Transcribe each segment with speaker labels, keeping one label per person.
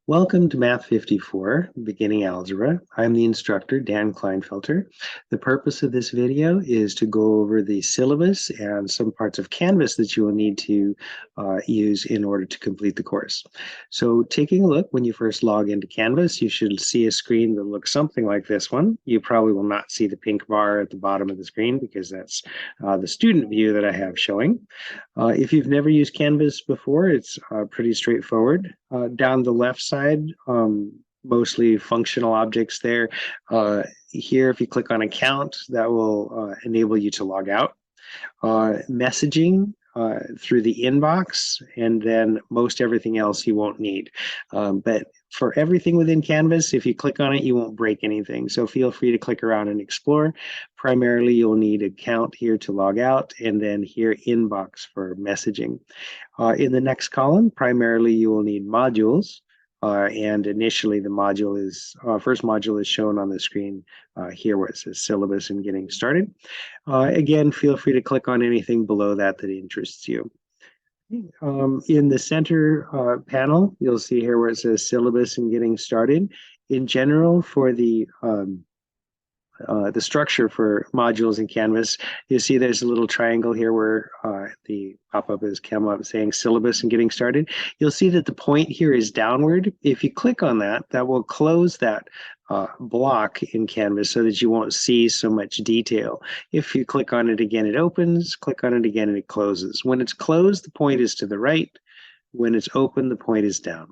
Speaker 1: Welcome to Math 54, Beginning Algebra. I'm the instructor, Dan Kleinfelter. The purpose of this video is to go over the syllabus and some parts of Canvas that you will need to use in order to complete the course. So taking a look, when you first log into Canvas, you should see a screen that looks something like this one. You probably will not see the pink bar at the bottom of the screen because that's the student view that I have showing. If you've never used Canvas before, it's pretty straightforward. Down the left side, mostly functional objects there. Here, if you click on account, that will enable you to log out. Messaging through the inbox, and then most everything else you won't need. But for everything within Canvas, if you click on it, you won't break anything. So feel free to click around and explore. Primarily, you'll need account here to log out, and then here inbox for messaging. In the next column, primarily you will need modules. And initially the module is, first module is shown on the screen here where it says syllabus and getting started. Again, feel free to click on anything below that that interests you. In the center panel, you'll see here where it says syllabus and getting started. In general, for the structure for modules in Canvas, you see there's a little triangle here where the pop-up has come up saying syllabus and getting started. You'll see that the point here is downward. If you click on that, that will close that block in Canvas so that you won't see so much detail. If you click on it again, it opens. Click on it again, and it closes. When it's closed, the point is to the right. When it's open, the point is downward.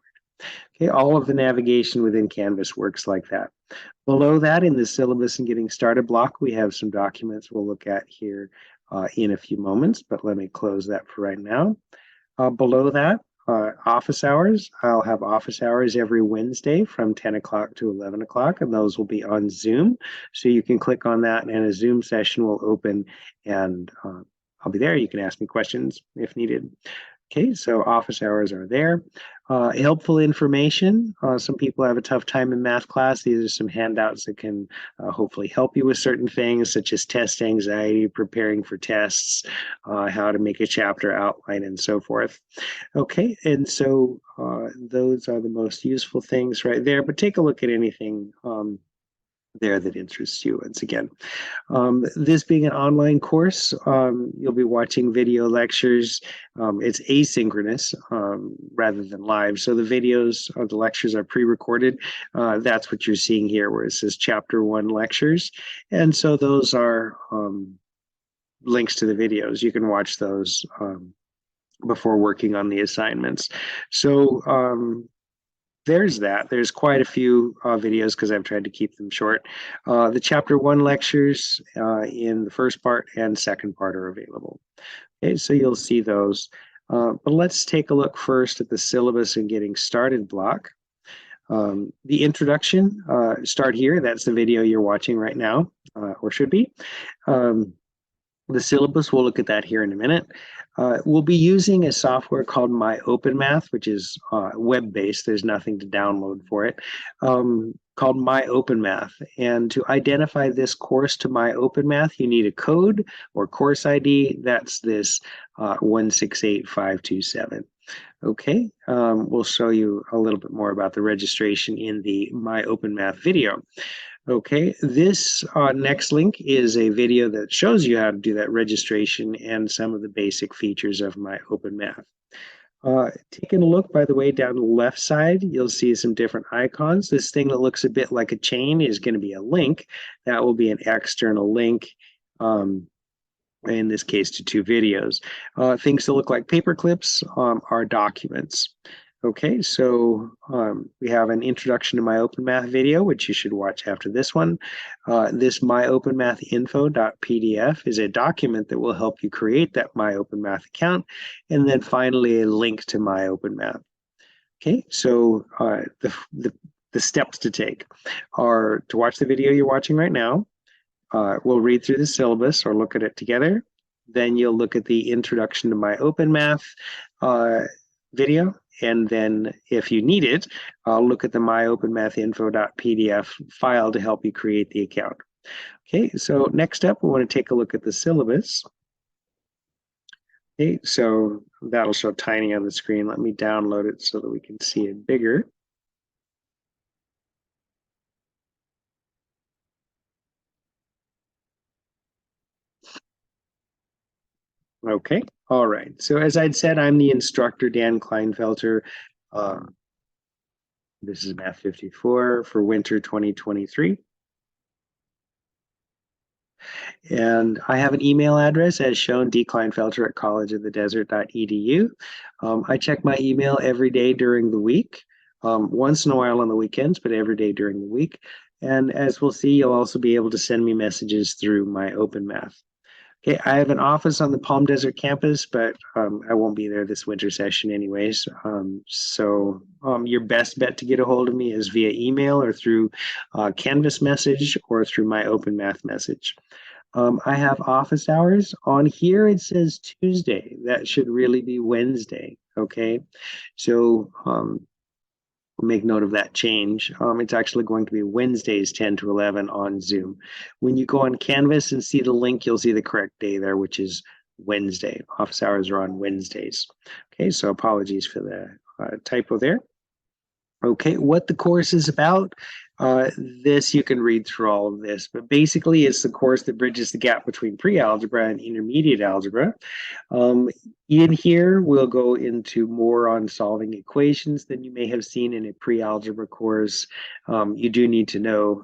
Speaker 1: Okay, all of the navigation within Canvas works like that. Below that, in the syllabus and getting started block, we have some documents we'll look at here in a few moments, but let me close that for right now. Below that, office hours. I'll have office hours every Wednesday from 10 o'clock to 11 o'clock, and those will be on Zoom. So you can click on that, and a Zoom session will open, and I'll be there. You can ask me questions if needed. Okay, so office hours are there. Helpful information. Some people have a tough time in math class. These are some handouts that can hopefully help you with certain things, such as test anxiety, preparing for tests, how to make a chapter outline, and so forth. Okay, and so those are the most useful things right there, but take a look at anything there that interests you once again. This being an online course, you'll be watching video lectures. It's asynchronous rather than live. So the videos of the lectures are pre-recorded. That's what you're seeing here where it says Chapter 1 lectures. And so those are links to the videos. You can watch those before working on the assignments. So there's that. There's quite a few videos because I've tried to keep them short. The Chapter 1 lectures in the first part and second part are available. Okay, so you'll see those. But let's take a look first at the syllabus and getting started block. The introduction, start here. That's the video you're watching right now, or should be. The syllabus, we'll look at that here in a minute. We'll be using a software called MyOpenMath, which is web-based. There's nothing to download for it, called MyOpenMath. And to identify this course to MyOpenMath, you need a code or course ID. That's this 168527. Okay, we'll show you a little bit more about the registration in the MyOpenMath video. Okay, this next link is a video that shows you how to do that registration and some of the basic features of MyOpenMath. Taking a look, by the way, down the left side, you'll see some different icons. This thing that looks a bit like a chain is going to be a link. That will be an external link, in this case to two videos. Things that look like paper clips are documents. Okay, so we have an introduction to MyOpenMath video, which you should watch after this one. This MyOpenMathInfo.pdf is a document that will help you create that MyOpenMath account. And then finally, a link to MyOpenMath. Okay, so the steps to take are to watch the video you're watching right now. We'll read through the syllabus or look at it together. Then you'll look at the introduction to MyOpenMath video. And then if you need it, look at the myopenmathinfo.pdf file to help you create the account. Okay, so next up, we want to take a look at the syllabus. Okay, so that'll show tiny on the screen. Let me download it so that we can see it bigger. Okay, all right. So as I'd said, I'm the instructor, Dan Kleinfelter. Um, this is Math 54 for winter 2023. And I have an email address as shown, dkleinfelter at collegeofthedesert.edu. I check my email every day during the week, once in a while on the weekends, but every day during the week. And as we'll see, you'll also be able to send me messages through my Open Math. Okay, I have an office on the Palm Desert campus, but I won't be there this winter session anyways. Your best bet to get a hold of me is via email or through Canvas message or through my Open Math message. I have office hours. On here it says Tuesday. That should really be Wednesday. Okay. So make note of that change. It's actually going to be Wednesdays 10 to 11 on Zoom. When you go on Canvas and see the link, you'll see the correct day there, which is Wednesday. Office hours are on Wednesdays. Okay, so apologies for the typo there. Okay, what the course is about, this you can read through all of this, but basically it's the course that bridges the gap between pre-algebra and intermediate algebra. In here, we'll go into more on solving equations than you may have seen in a pre-algebra course. You do need to know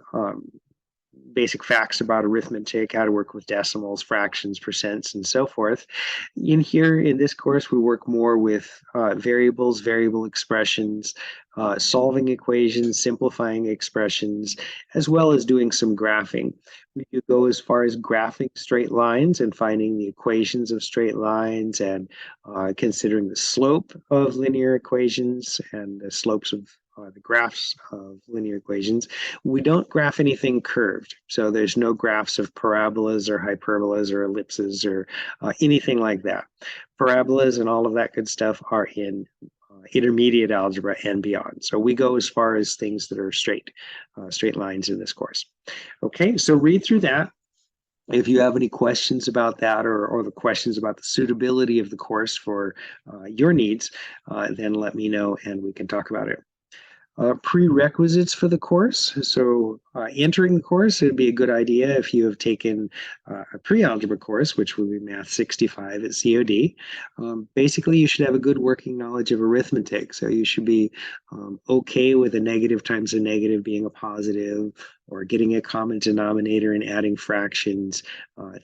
Speaker 1: basic facts about arithmetic, how to work with decimals, fractions, percents, and so forth. In here, in this course, we work more with variables, variable expressions, solving equations, simplifying expressions, as well as doing some graphing. We do go as far as graphing straight lines and finding the equations of straight lines and considering the slope of linear equations and the slopes of the graphs of linear equations. We don't graph anything curved. So there's no graphs of parabolas or hyperbolas or ellipses or anything like that. Parabolas and all of that good stuff are in intermediate algebra and beyond. So we go as far as things that are straight lines in this course. Okay, so read through that. If you have any questions about that or the questions about the suitability of the course for your needs, then let me know and we can talk about it. Prerequisites for the course. So entering the course, it'd be a good idea if you have taken a pre-algebra course, which will be Math 65 at COD. Basically, you should have a good working knowledge of arithmetic. So you should be okay with a negative times a negative being a positive, or getting a common denominator and adding fractions,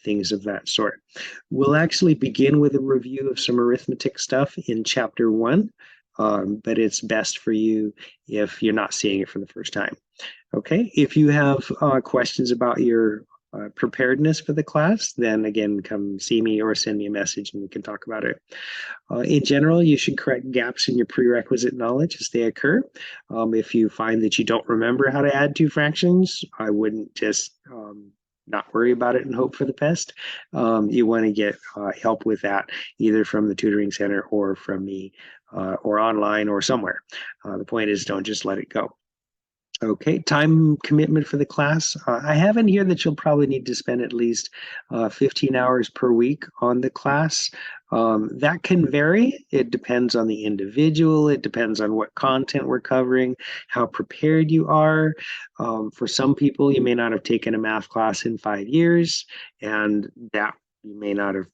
Speaker 1: things of that sort. We'll actually begin with a review of some arithmetic stuff in chapter 1. But it's best for you if you're not seeing it for the first time. Okay, if you have questions about your preparedness for the class, then again, come see me or send me a message and we can talk about it. In general, you should correct gaps in your prerequisite knowledge as they occur. If you find that you don't remember how to add two fractions, I wouldn't just not worry about it and hope for the best. You want to get help with that either from the tutoring center or from me or online or somewhere. The point is, don't just let it go. Okay, time commitment for the class. I have in here that you'll probably need to spend at least 15 hours per week on the class. That can vary. It depends on the individual. It depends on what content we're covering, how prepared you are. For some people, you may not have taken a math class in 5 years, and that you may not have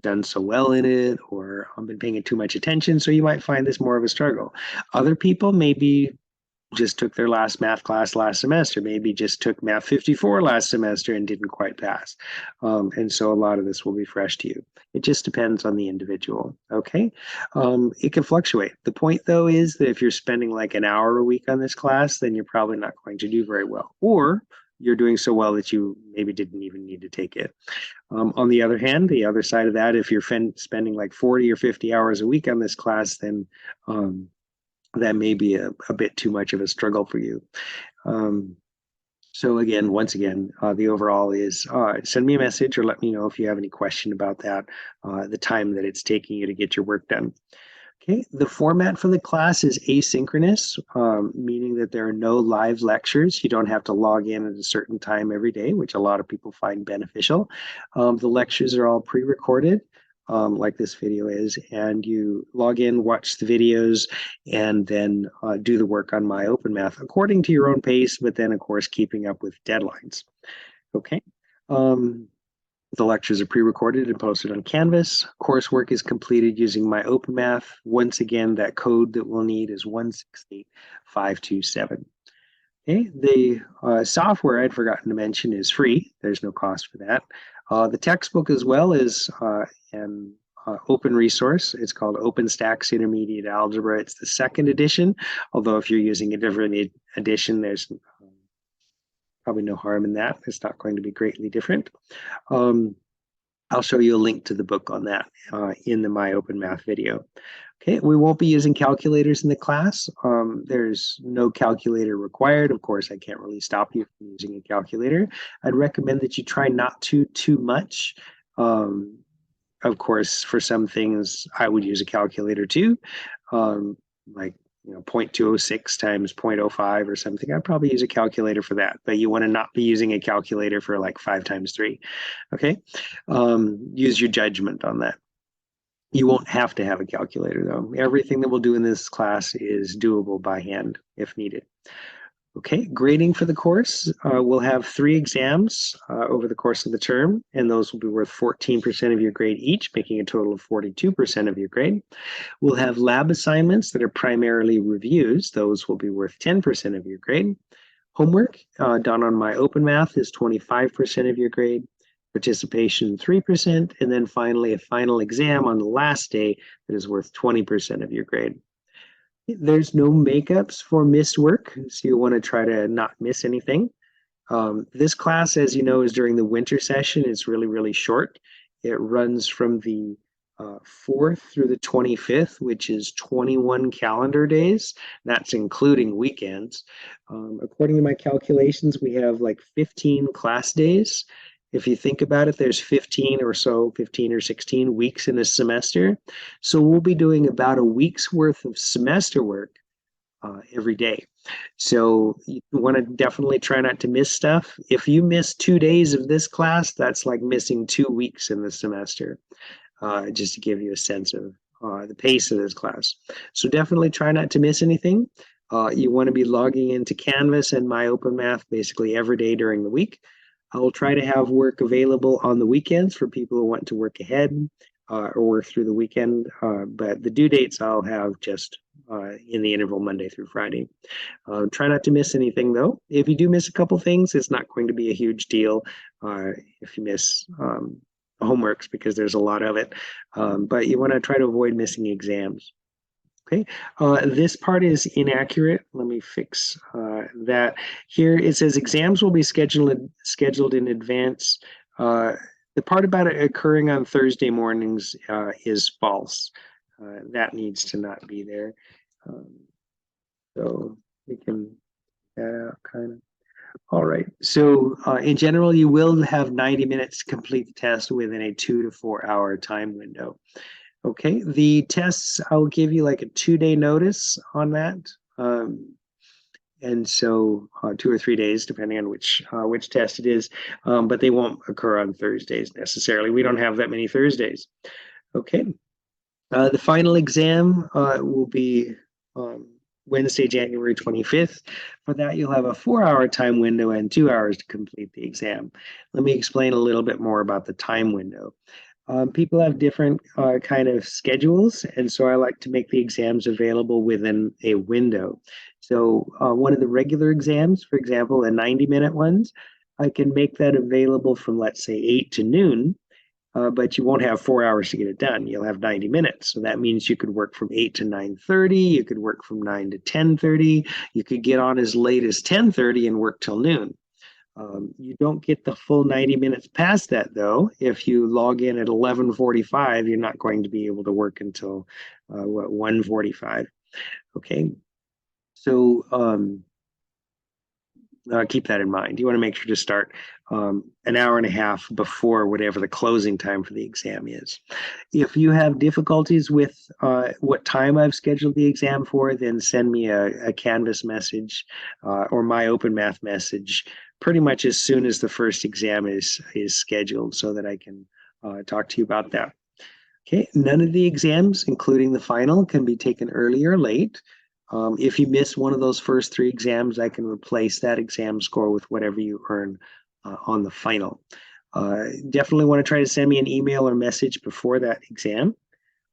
Speaker 1: done so well in it or been paying too much attention, so you might find this more of a struggle. Other people maybe just took their last math class last semester, maybe just took Math 54 last semester and didn't quite pass. And so a lot of this will be fresh to you. It just depends on the individual, okay? It can fluctuate. The point, though, is that if you're spending like an hour a week on this class, then you're probably not going to do very well. Or you're doing so well that you maybe didn't even need to take it. On the other hand, the other side of that, if you're spending like 40 or 50 hours a week on this class, then that may be a bit too much of a struggle for you. So again, once again, the overall is send me a message or let me know if you have any question about that, the time that it's taking you to get your work done. Okay, the format for the class is asynchronous, meaning that there are no live lectures. You don't have to log in at a certain time every day, which a lot of people find beneficial. The lectures are all pre-recorded. Like this video is, and you log in, watch the videos, and then do the work on My Open Math according to your own pace, but then, of course, keeping up with deadlines. Okay.
Speaker 2: The lectures are pre-recorded and posted on Canvas. Coursework is completed using My Open Math. Once again, that code that we'll need is 168527. Okay, the software I'd forgotten to mention is free. There's no cost for that. The textbook as well is an open resource. It's called OpenStax Intermediate Algebra. It's the second edition, although if you're using a different edition, there's probably no harm in that. It's not going to be greatly different. I'll show you a link to the book on that in the My Open Math video. Okay, we won't be using calculators in the class. There's no calculator required. Of course, I can't really stop you from using a calculator. I'd recommend that you try not to too much. Of course, for some things, I would use a calculator too, like 0.206 times 0.05 or something. I'd probably use a calculator for that, but you want to not be using a calculator for like 5 times 3. Okay, use your judgment on that. You won't have to have a calculator though. Everything that we'll do in this class is doable by hand if needed. Okay, grading for the course. We'll have 3 exams over the course of the term, and those will be worth 14% of your grade each, making a total of 42% of your grade. We'll have lab assignments that are primarily reviews. Those will be worth 10% of your grade. Homework done on My Open Math is 25% of your grade. Participation 3%, and then finally a final exam on the last day that is worth 20% of your grade. There's no makeups for missed work, so you want to try to not miss anything. This class, as you know, is during the winter session. It's really, really short. It runs from the 4th through the 25th, which is 21 calendar days. That's including weekends. According to my calculations, we have like 15 class days. If you think about it, there's 15 or 16 weeks in a semester. So we'll be doing about a week's worth of semester work every day. So you want to definitely try not to miss stuff. If you miss 2 days of this class, that's like missing 2 weeks in the semester, just to give you a sense of the pace of this class. So definitely try not to miss anything. You want to be logging into Canvas and My Open Math basically every day during the week. I will try to have work available on the weekends for people who want to work ahead or work through the weekend. But the due dates I'll have just in the interval Monday through Friday. Try not to miss anything though. If you do miss a couple things, it's not going to be a huge deal if you miss homeworks because there's a lot of it. But you want to try to avoid missing exams. Okay, this part is inaccurate. Let me fix that. Here it says exams will be scheduled in advance. The part about it occurring on Thursday mornings is false. That needs to not be there. So we can that out kind of. All right. So in general, you will have 90 minutes to complete the test within a 2 to 4 hour time window. Okay, the tests, I'll give you like a 2-day notice on that. And so 2 or 3 days, depending on which test it is, but they won't occur on Thursdays necessarily. We don't have that many Thursdays. Okay, the final exam will be Wednesday, January 25th. For that, you'll have a 4-hour time window and 2 hours to complete the exam. Let me explain a little bit more about the time window. People have different kind of schedules, and so I like to make the exams available within a window. So one of the regular exams, for example, the 90-minute ones, I can make that available from, let's say, 8 to noon, but you won't have 4 hours to get it done. You'll have 90 minutes. So that means you could work from 8 to 9:30, you could work from 9 to 10:30, you could get on as late as 10:30 and work till noon. You don't get the full 90 minutes past that, though. If you log in at 11:45, you're not going to be able to work until 1:45. Okay, so keep that in mind. You want to make sure to start an hour and a half before whatever the closing time for the exam is. If you have difficulties with what time I've scheduled the exam for, then send me a Canvas message or My Open Math message pretty much as soon as the first exam is scheduled so that I can talk to you about that. Okay, none of the exams, including the final, can be taken early or late. If you miss one of those first 3 exams, I can replace that exam score with whatever you earn on the final. Definitely want to try to send me an email or message before that exam.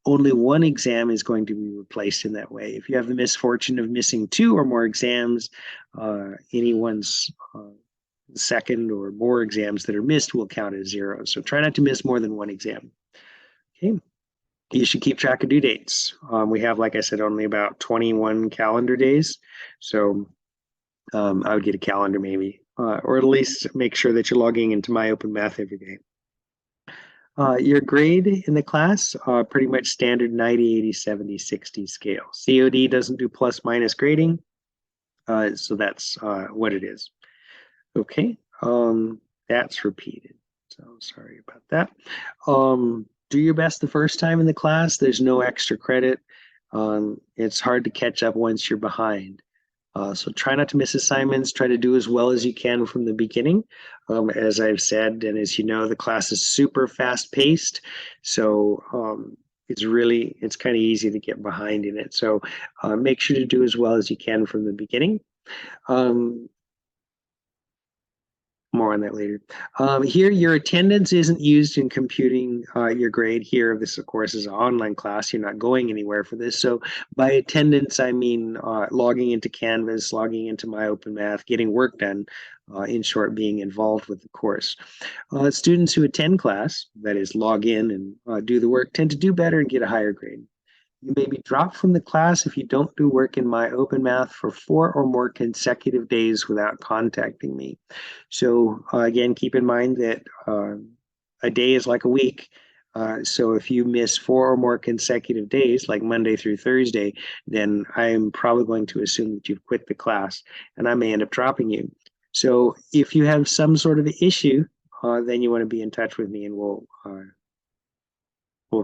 Speaker 2: Only one exam is going to be replaced in that way. If you have the misfortune of missing 2 or more exams, anyone's second or more exams that are missed will count as 0. So try not to miss more than 1 exam. Okay. You should keep track of due dates. We have, like I said, only about 21 calendar days. So I would get a calendar maybe, or at least make sure that you're logging into My Open Math every day. Your grade in the class, pretty much standard 90, 80, 70, 60 scale. COD doesn't do plus minus grading, so that's what it is. Okay, that's repeated. So sorry about that. Do your best the first time in the class. There's no extra credit. It's hard to catch up once you're behind. So try not to miss assignments. Try to do as well as you can from the beginning. As I've said, and as you know, the class is super fast paced. So it's kind of easy to get behind in it. So make sure to do as well as you can from the beginning. More on that later. Here, your attendance isn't used in computing your grade here. This, of course, is an online class. You're not going anywhere for this. So by attendance, I mean logging into Canvas, logging into My Open Math, getting work done, in short, being involved with the course. Students who attend class, that is, log in and do the work, tend to do better and get a higher grade. You may be dropped from the class if you don't do work in My Open Math for 4 or more consecutive days without contacting me. So again, keep in mind that a day is like a week. So if you miss 4 or more consecutive days, like Monday through Thursday, then I'm probably going to assume that you've quit the class and I may end up dropping you. So if you have some sort of issue, then you want to be in touch with me and we'll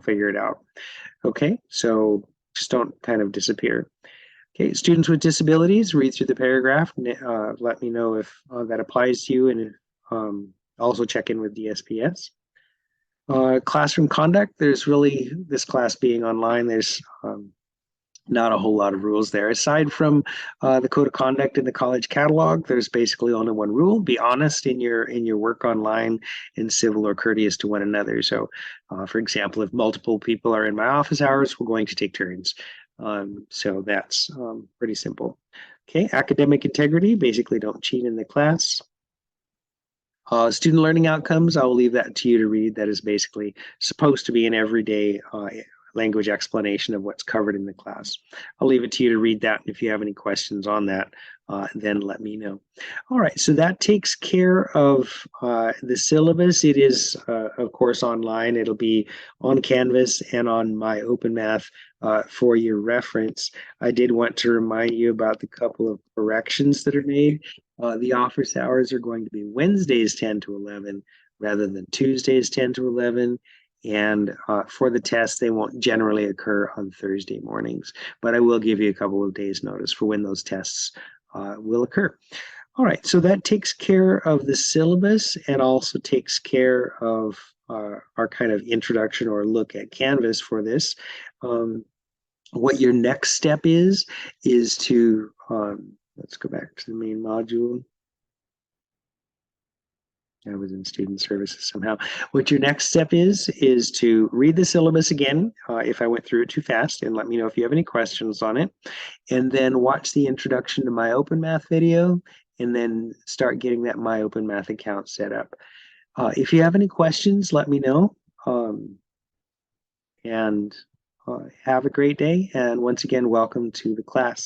Speaker 2: figure it out. Okay, so just don't kind of disappear. Okay, students with disabilities, read through the paragraph. Let me know if that applies to you, and also check in with DSPS. Classroom conduct, there's really, this class being online, there's not a whole lot of rules there. Aside from the code of conduct in the college catalog, there's basically only one rule: be honest in your work online, and civil or courteous to one another. So, for example, if multiple people are in my office hours, we're going to take turns. So that's pretty simple. Okay, academic integrity, basically don't cheat in the class. Student learning outcomes, I will leave that to you to read. That is basically supposed to be an everyday language explanation of what's covered in the class. I'll leave it to you to read that. And if you have any questions on that, then let me know. All right, so that takes care of the syllabus. It is, of course, online. It'll be on Canvas and on My Open Math for your reference. I did want to remind you about the couple of corrections that are made. The office hours are going to be Wednesdays 10 to 11 rather than Tuesdays 10 to 11. And for the test, they won't generally occur on Thursday mornings, but I will give you a couple of days notice for when those tests will occur. All right, so that takes care of the syllabus and also takes care of our kind of introduction or look at Canvas for this. What your next step is to, let's go back to the main module. I was in student services somehow. What your next step is to read the syllabus again, if I went through it too fast, and let me know if you have any questions on it. And then watch the introduction to My Open Math video, and then start getting that My Open Math account set up. If you have any questions, let me know. And have a great day. And once again, welcome to the class.